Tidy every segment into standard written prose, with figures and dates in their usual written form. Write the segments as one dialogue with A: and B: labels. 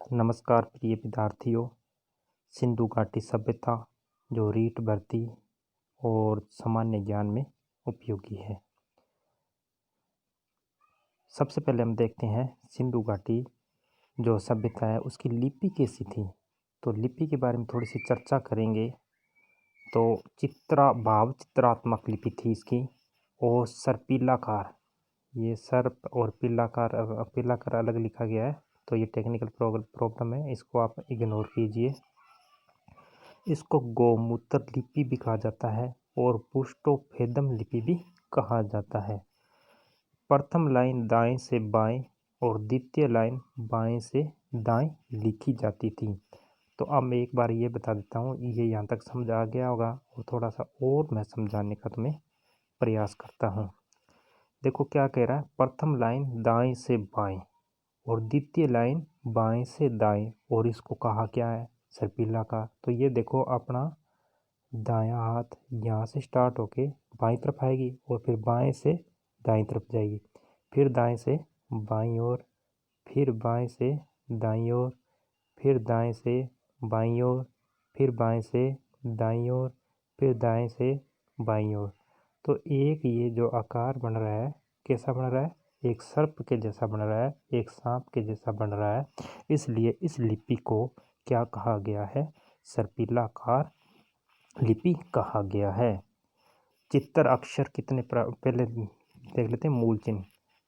A: नमस्कार प्रिय विद्यार्थियों। सिंधु घाटी सभ्यता जो रीट भर्ती और सामान्य ज्ञान में उपयोगी है। सबसे पहले हम देखते हैं सिंधु घाटी जो सभ्यता है उसकी लिपि कैसी थी। तो लिपि के बारे में थोड़ी सी चर्चा करेंगे। तो चित्रात्मक लिपि थी इसकी और सर्पिलाकार। ये सर्प और पिलाकार अलग लिखा गया है, तो ये टेक्निकल प्रॉब्लम है, इसको आप इग्नोर कीजिए। इसको गोमूत्र लिपि भी कहा जाता है और पुष्टोभेदम लिपि भी कहा जाता है। प्रथम लाइन दाएं से बाएं और द्वितीय लाइन बाएं से दाएं लिखी जाती थी। तो अब मैं एक बार ये बता देता हूँ, ये यहाँ तक समझ आ गया होगा और थोड़ा सा और मैं समझाने का तुम्हें प्रयास करता हूँ। देखो क्या कह रहा है, प्रथम लाइन दाएं से बाएं और द्वितीय लाइन बाएं से दाएं, और इसको कहा क्या है, सर्पिला का। तो ये देखो अपना दायां हाथ यहाँ से स्टार्ट होके बाईं तरफ आएगी और फिर बाएं से दाईं तरफ जाएगी, फिर दाएं से बाईं ओर, फिर बाएं से दाईं ओर, फिर दाएं से बाईं ओर, फिर बाएं से दाईं ओर, फिर दाएं से बाईं ओर। तो एक ये जो आकार बन रहा है कैसा बन रहा है, एक सर्प के जैसा बन रहा है, एक सांप के जैसा बन रहा है। इसलिए इस लिपि को क्या कहा गया है, सर्पिलाकार लिपि कहा गया है। चित्तर अक्षर कितने पहले देख लेते हैं।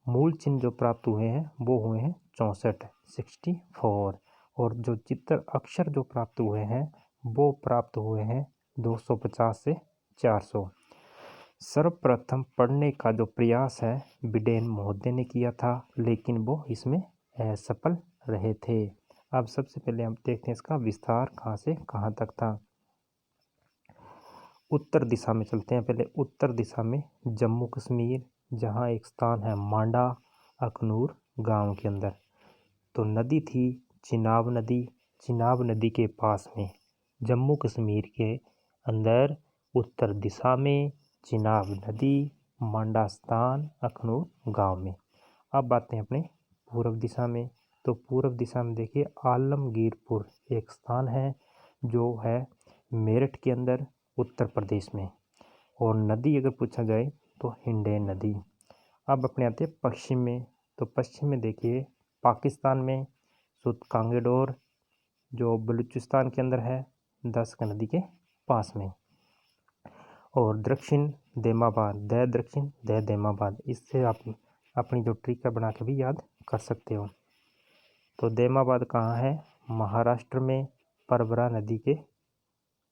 A: मूल चिन्ह जो प्राप्त हुए हैं वो हुए हैं 64 और जो चित्तर अक्षर जो प्राप्त हुए हैं वो प्राप्त हुए हैं 250 से 400। सर्वप्रथम पढ़ने का जो प्रयास है बिडेन महोदय ने किया था, लेकिन वो इसमें असफल रहे थे। अब सबसे पहले हम देखते हैं इसका विस्तार कहाँ से कहाँ तक था। उत्तर दिशा में चलते हैं। पहले उत्तर दिशा में जम्मू कश्मीर, जहाँ एक स्थान है मांडा अखनूर गांव के अंदर। तो नदी थी चिनाब नदी। चिनाब नदी के पास में जम्मू कश्मीर के अंदर उत्तर दिशा में चिनाब नदी, मांडा स्थान, अखनूर गांव में। अब आते हैं अपने पूर्व दिशा में। तो पूर्व दिशा में देखिए आलमगीरपुर एक स्थान है जो है मेरठ के अंदर उत्तर प्रदेश में, और नदी अगर पूछा जाए तो हिंडन नदी। अब अपने आते हैं पश्चिम में। तो पश्चिम में देखिए पाकिस्तान में सुतकांगेडोर जो बलूचिस्तान के अंदर है, दस्क नदी के पास में। और दक्षिण दैमाबाद, इससे आप अपनी जो ट्रिक बना के भी याद कर सकते हो। तो दैमाबाद कहाँ है, महाराष्ट्र में परबरा नदी के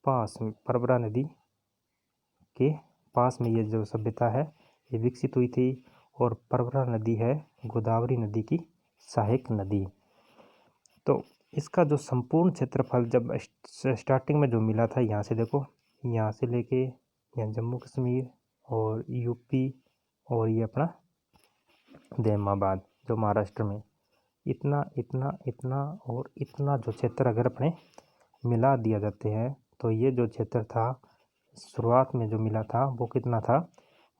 A: पास में। परबरा नदी के पास में ये जो सभ्यता है ये विकसित हुई थी, और परबरा नदी है गोदावरी नदी की सहायक नदी। तो इसका जो संपूर्ण क्षेत्रफल जब स्टार्टिंग में जो मिला था, यहाँ से देखो, यहाँ से लेके यहाँ जम्मू कश्मीर और यूपी और ये अपना दैमाबाद जो महाराष्ट्र में, इतना इतना इतना और इतना जो क्षेत्र अगर अपने मिला दिया जाते हैं तो ये जो क्षेत्र था शुरुआत में जो मिला था वो कितना था,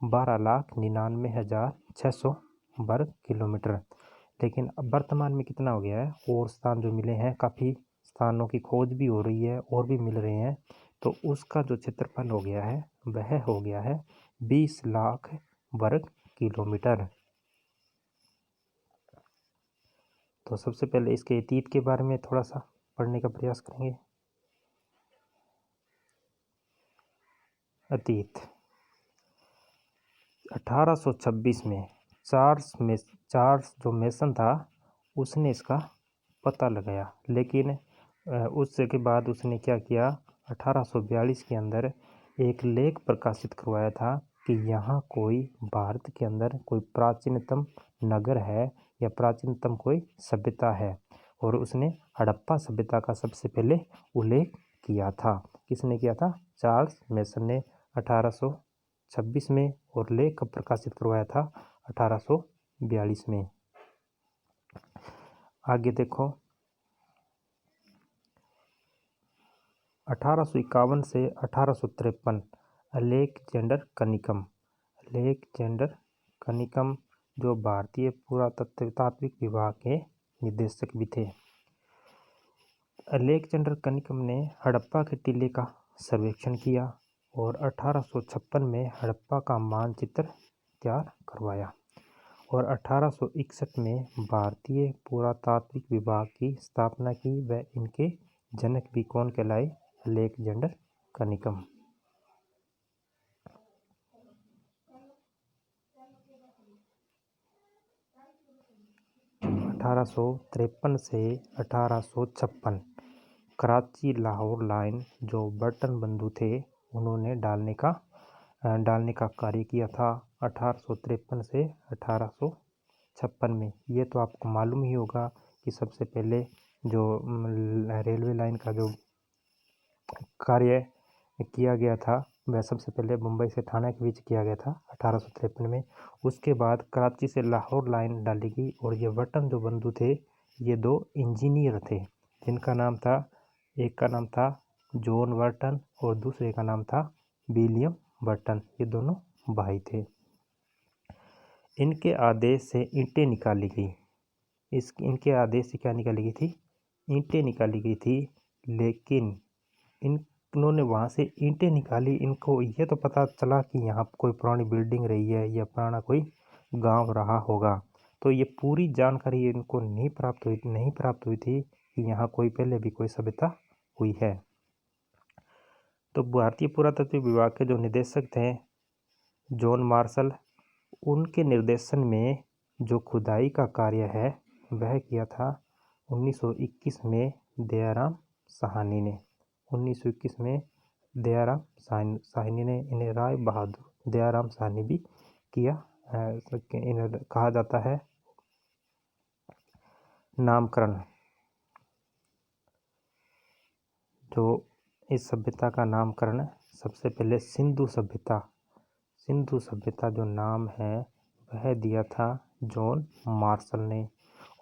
A: 12,99,600 वर्ग किलोमीटर। लेकिन अब वर्तमान में कितना हो गया है, और स्थान जो मिले हैं, काफ़ी स्थानों की खोज भी हो रही है और भी मिल रहे हैं। तो उसका जो क्षेत्रफल हो गया है वह हो गया है 20 लाख वर्ग किलोमीटर। तो सबसे पहले इसके अतीत के बारे में थोड़ा सा पढ़ने का प्रयास करेंगे। अतीत 1826 में चार्ल्स जो मेसन था उसने इसका पता लगाया, लेकिन उसके बाद उसने क्या किया, 1842 के अंदर एक लेख प्रकाशित करवाया था कि यहाँ कोई भारत के अंदर कोई प्राचीनतम नगर है या प्राचीनतम कोई सभ्यता है, और उसने हड़प्पा सभ्यता का सबसे पहले उल्लेख किया था। किसने किया था, चार्ल्स मेसन ने 1826 में, और लेख प्रकाशित करवाया था 1842 में। आगे देखो 1851 से 1853 अलेक्जेंडर कनिकम जो भारतीय पुरातत्व विभाग के निदेशक भी थे। अलेक्जेंडर कनिकम ने हड़प्पा के टीले का सर्वेक्षण किया और 1856 में हड़प्पा का मानचित्र तैयार करवाया और 1861 में भारतीय पुरातात्विक विभाग की स्थापना की। व इनके जनक भी कौन कहलाए? अलेक्जेंडर कनिकम। 1853 से 1856 कराची लाहौर लाइन जो बर्टन बंधु थे उन्होंने डालने का कार्य किया था 1853 से 1856 में। ये तो आपको मालूम ही होगा कि सबसे पहले जो रेलवे लाइन का जो कार्य किया गया था वह सबसे पहले मुंबई से ठाणे के बीच किया गया था 1853 में। उसके बाद कराची से लाहौर लाइन डाली गई और ये बर्टन जो बंधु थे ये दो इंजीनियर थे जिनका नाम था, एक का नाम था जॉन बर्टन और दूसरे का नाम था विलियम बर्टन। ये दोनों भाई थे। इनके आदेश से ईंटें निकाली गई। इनके आदेश से क्या निकाली गई थी? ईंटें निकाली गई थी। लेकिन इन्होंने वहाँ से ईंटें निकाली, इनको ये तो पता चला कि यहाँ कोई पुरानी बिल्डिंग रही है या पुराना कोई गांव रहा होगा, तो ये पूरी जानकारी इनको नहीं प्राप्त हुई थी कि यहाँ कोई पहले भी कोई सभ्यता हुई है। तो भारतीय पुरातत्व विभाग के जो निदेशक थे जॉन मार्शल, उनके निर्देशन में जो खुदाई का कार्य है वह किया था 1921 में दयाराम साहनी ने। 1921 में दयाराम साहनी ने, इन्हें राय बहादुर दयाराम साहनी भी किया। इन्हें कहा जाता है नामकरण। जो इस सभ्यता का नामकरण सबसे पहले सिंधु सभ्यता जो नाम है वह दिया था जॉन मार्शल ने,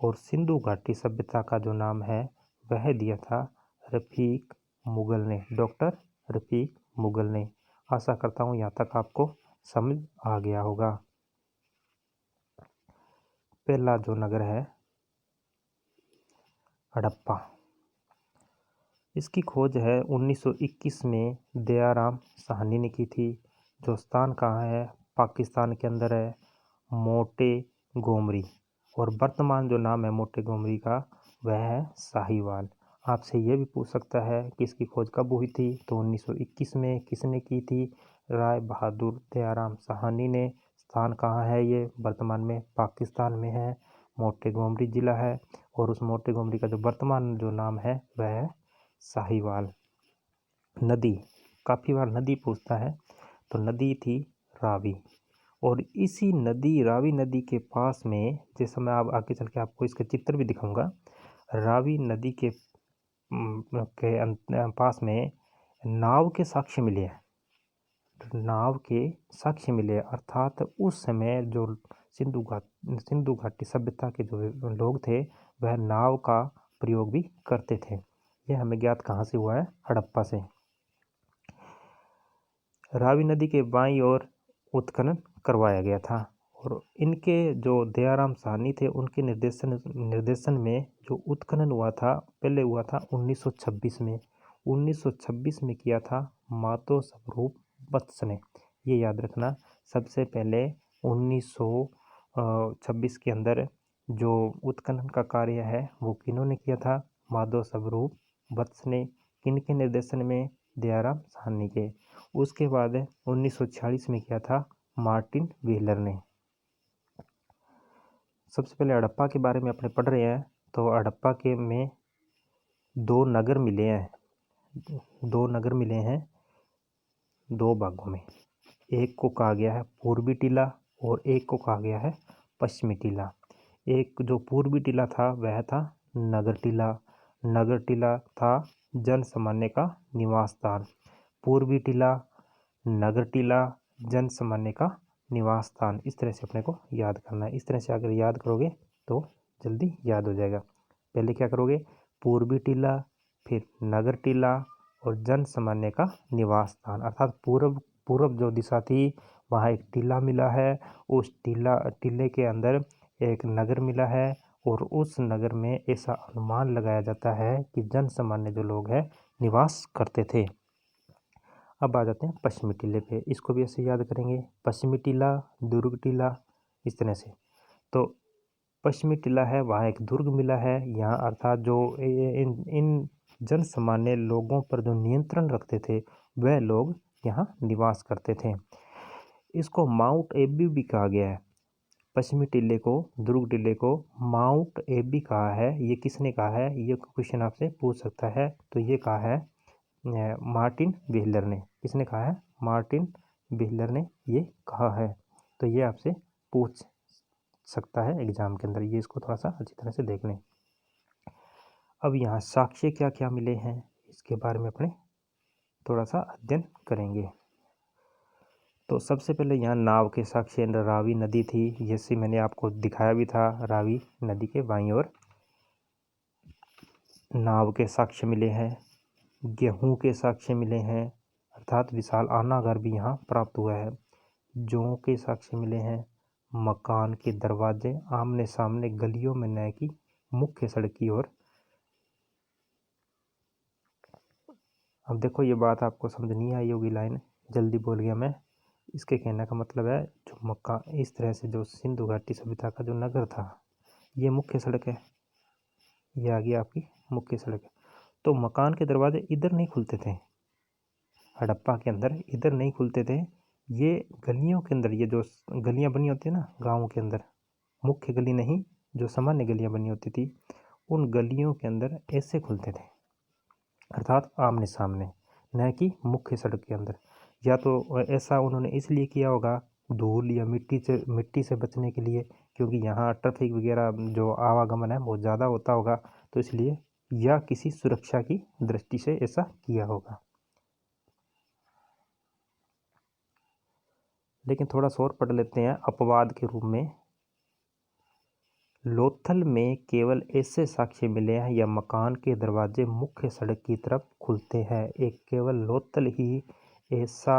A: और सिंधु घाटी सभ्यता का जो नाम है वह दिया था रफीक मुगल ने, डॉक्टर रफीक मुगल ने। आशा करता हूँ यहाँ तक आपको समझ आ गया होगा। पहला जो नगर है हड़प्पा, इसकी खोज है 1921 में दयाराम साहनी ने की थी। जो स्थान कहाँ है? पाकिस्तान के अंदर है, मोटे गोमरी। और वर्तमान जो नाम है मोटे गोमरी का वह है साहिवाल। आपसे ये भी पूछ सकता है कि इसकी खोज कब हुई थी? तो 1921 में। किसने की थी? राय बहादुर दयाराम साहनी ने। स्थान कहाँ है? ये वर्तमान में पाकिस्तान में है, मोटे गोमरी जिला है। और उस मोटे गोमरी का जो वर्तमान जो नाम है वह है साहिवाल। नदी, काफ़ी बार नदी पूछता है, तो नदी थी रावी। और इसी नदी रावी नदी के पास में, जैसे मैं आप आगे चल के आपको इसका चित्र भी दिखाऊंगा, रावी नदी के पास में नाव के साक्ष्य मिले हैं। अर्थात उस समय जो सिंधु घाटी सभ्यता के जो लोग थे वह नाव का प्रयोग भी करते थे। यह हमें ज्ञात कहाँ से हुआ है? हड़प्पा से। रावी नदी के बाईं ओर उत्खनन करवाया गया था और इनके जो दयाराम साहनी थे उनके निर्देशन में जो उत्खनन हुआ था पहले हुआ था 1926 में। 1926 में किया था मातो स्वरूप वत्स ने। ये याद रखना, सबसे पहले 1926 के अंदर जो उत्खनन का कार्य है वो किन्होंने किया था? माधव स्वरूप वत्स ने। किनके निर्देशन में? दयाराम साहनी के। उसके बाद 1946 में किया था मार्टिन व्हीलर ने। सबसे पहले हड़प्पा के बारे में अपने पढ़ रहे हैं, तो हड़प्पा के में दो नगर मिले हैं दो भागों में। एक को कहा गया है पूर्वी टीला और एक को कहा गया है पश्चिमी टीला। एक जो पूर्वी टीला था वह था नगर टीला था जन सामान्य का निवास स्थान। पूर्वी टीला नगर टीला जन सामान्य का निवास स्थान। इस तरह से अपने को याद करना है। इस तरह से अगर याद करोगे तो जल्दी याद हो जाएगा। पहले क्या करोगे? पूर्वी टीला, फिर नगर टीला और जन सामान्य का निवास स्थान। अर्थात पूर्व जो दिशा थी वहाँ एक टीला मिला है, उस टीले के अंदर एक नगर मिला है और उस नगर में ऐसा अनुमान लगाया जाता है कि जन सामान्य जो लोग हैं निवास करते थे। अब आ जाते हैं पश्चिमी टीले पे, इसको भी ऐसे याद करेंगे, पश्चिमी टीला, दुर्ग टीला, इस तरह से। तो पश्चिमी टीला है, वहाँ एक दुर्ग मिला है, यहाँ अर्थात जो इन जन सामान्य लोगों पर जो नियंत्रण रखते थे वह लोग यहाँ निवास करते थे। इसको माउंट एबी भी कहा गया है। पश्चिमी टिल्ले को, दुर्ग टिल्ले को माउंट एबी कहा है। ये किसने कहा है, ये क्वेश्चन आपसे पूछ सकता है। तो ये कहा है मार्टिन व्हीलर ने। किसने कहा है, मार्टिन व्हीलर ने ये कहा है। तो ये आपसे पूछ सकता है एग्जाम के अंदर, ये इसको थोड़ा सा अच्छी तरह से देख लें। अब यहाँ साक्ष्य क्या क्या मिले हैं इसके बारे में अपने थोड़ा सा अध्ययन करेंगे। तो सबसे पहले यहाँ नाव के साक्ष्य रावी नदी थी, जैसे मैंने आपको दिखाया भी था, रावी नदी के बाईं ओर नाव के साक्ष्य मिले हैं। गेहूं के साक्ष्य मिले हैं, अर्थात विशाल अनागार भी यहाँ प्राप्त हुआ है। जौ के साक्ष्य मिले हैं। मकान के दरवाजे आमने सामने गलियों में न कि मुख्य सड़क की ओर। अब देखो ये बात आपको समझ नहीं आई होगी, लाइन जल्दी बोल गया मैं। इसके कहने का मतलब है जो मकान इस तरह से जो सिंधु घाटी सभ्यता का जो नगर था, ये मुख्य सड़क है, ये आ गई आपकी मुख्य सड़क है। तो मकान के दरवाजे इधर नहीं खुलते थे, हड़प्पा के अंदर इधर नहीं खुलते थे, ये गलियों के अंदर, ये जो गलियां बनी होती है ना गाँव के अंदर, मुख्य गली नहीं, जो सामान्य गलियां बनी होती थी, उन गलियों के अंदर ऐसे खुलते थे, अर्थात आमने सामने, न कि मुख्य सड़क के अंदर। या तो ऐसा उन्होंने इसलिए किया होगा धूल या मिट्टी से बचने के लिए, क्योंकि यहाँ ट्रैफिक वगैरह जो आवागमन है बहुत ज़्यादा होता होगा, तो इसलिए, या किसी सुरक्षा की दृष्टि से ऐसा किया होगा। लेकिन थोड़ा सा और पढ़ लेते हैं अपवाद के रूप में। लोथल में केवल ऐसे साक्ष्य मिले हैं या मकान के दरवाजे मुख्य सड़क की तरफ खुलते हैं। एक केवल लोथल ही ऐसा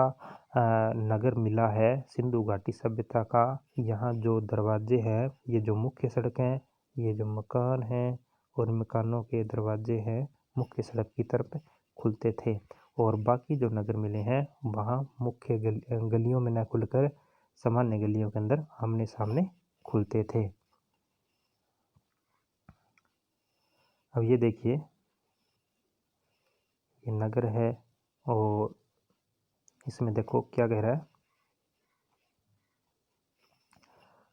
A: नगर मिला है सिंधु घाटी सभ्यता का, यहाँ जो दरवाजे हैं, ये जो मुख्य सड़क हैं, ये जो मकान हैं और मकानों के दरवाजे हैं मुख्य सड़क की तरफ खुलते थे। और बाकी जो नगर मिले हैं वहाँ मुख्य गलियों में न खुलकर सामान्य गलियों के अंदर आमने सामने खुलते थे। अब ये देखिए, ये नगर है और इसमें देखो क्या कह रहा है,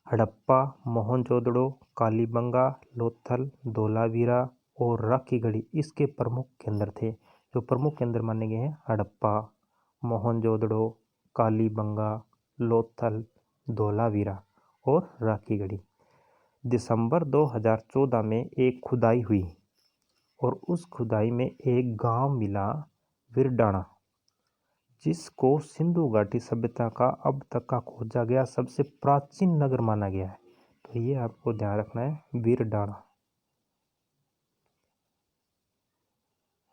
A: हड़प्पा, मोहनजोदड़ो, कालीबंगा, लोथल, धोलावीरा और राखीगढ़ी इसके प्रमुख केंद्र थे। जो प्रमुख केंद्र माने गए हैं हड़प्पा, मोहनजोदड़ो, कालीबंगा, लोथल, धोलावीरा और राखीगढ़ी। दिसंबर 2014 में एक खुदाई हुई और उस खुदाई में एक गांव मिला विरडाणा, जिसको सिंधु घाटी सभ्यता का अब तक का खोजा गया सबसे प्राचीन नगर माना गया है। तो ये आपको ध्यान रखना है, विरडाणा,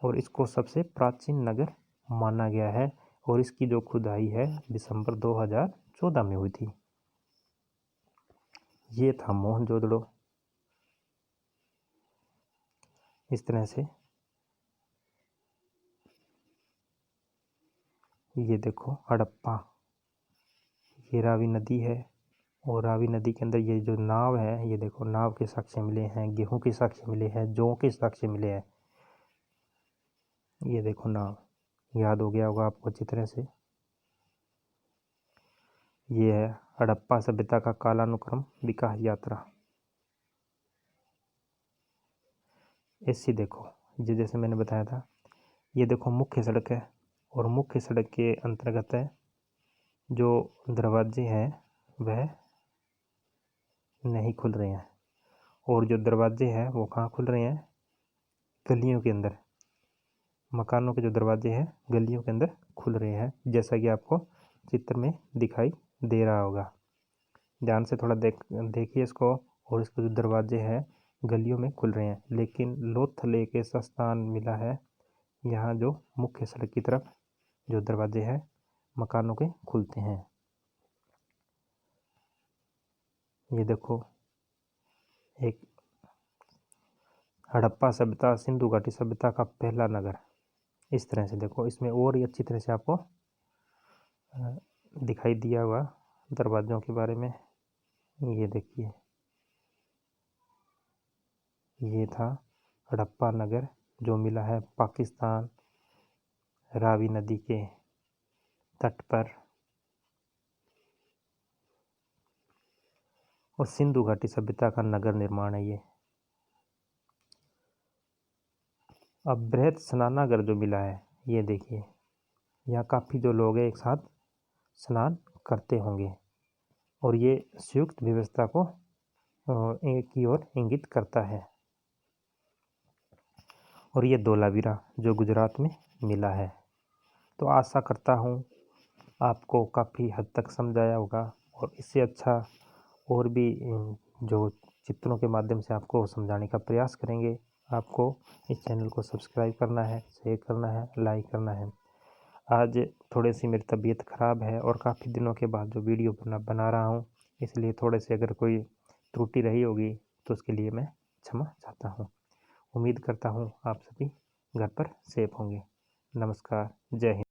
A: और इसको सबसे प्राचीन नगर माना गया है। और इसकी जो खुदाई है दिसंबर 2014 में हुई थी। ये था मोहनजोदड़ो, इस तरह से। ये देखो हड़प्पा, ये रावी नदी है और रावी नदी के अंदर ये जो नाव है, ये देखो नाव के साक्ष्य मिले हैं, गेहूं के साक्ष्य मिले हैं, जौ के साक्ष्य मिले हैं। ये देखो नाव, याद हो गया होगा आपको अच्छी तरह से। ये है हड़प्पा सभ्यता का कालानुक्रम विकास यात्रा। ऐसी देखो, ये जैसे मैंने बताया था, ये देखो मुख्य सड़क है और मुख्य सड़क के अंतर्गत है जो दरवाजे हैं वह नहीं खुल रहे हैं, और जो दरवाजे हैं वो कहाँ खुल रहे हैं, गलियों के अंदर। मकानों के जो दरवाजे हैं गलियों के अंदर खुल रहे हैं, जैसा कि आपको चित्र में दिखाई दे रहा होगा। ध्यान से थोड़ा देखिए इसको। और इसके जो दरवाजे हैं गलियों में खुल रहे हैं, लेकिन लोथल एक ऐसा स्थान मिला है यहाँ जो मुख्य सड़क की तरफ जो दरवाजे हैं मकानों के खुलते हैं। ये देखो एक हड़प्पा सभ्यता सिंधु घाटी सभ्यता का पहला नगर। इस तरह से देखो, इसमें और ही अच्छी तरह से आपको दिखाई दिया हुआ दरवाज़ों के बारे में। ये देखिए, ये था हड़प्पा नगर जो मिला है पाकिस्तान रावी नदी के तट पर, और सिंधु घाटी सभ्यता का नगर निर्माण है ये। अब बृहद स्नानागार जो मिला है, ये देखिए, यहाँ काफ़ी जो लोग हैं एक साथ स्नान करते होंगे, और ये संयुक्त व्यवस्था को एक की ओर इंगित करता है। और ये धोलावीरा जो गुजरात में मिला है। तो आशा करता हूँ आपको काफ़ी हद तक समझाया होगा, और इससे अच्छा और भी जो चित्रों के माध्यम से आपको समझाने का प्रयास करेंगे। आपको इस चैनल को सब्सक्राइब करना है, शेयर करना है, लाइक करना है। आज थोड़ी सी मेरी तबीयत ख़राब है और काफ़ी दिनों के बाद जो वीडियो बना रहा हूँ, इसलिए थोड़े से अगर कोई त्रुटि रही होगी तो उसके लिए मैं क्षमा चाहता हूँ। उम्मीद करता हूँ आप सभी घर पर सेफ होंगे। नमस्कार, जय हिंद।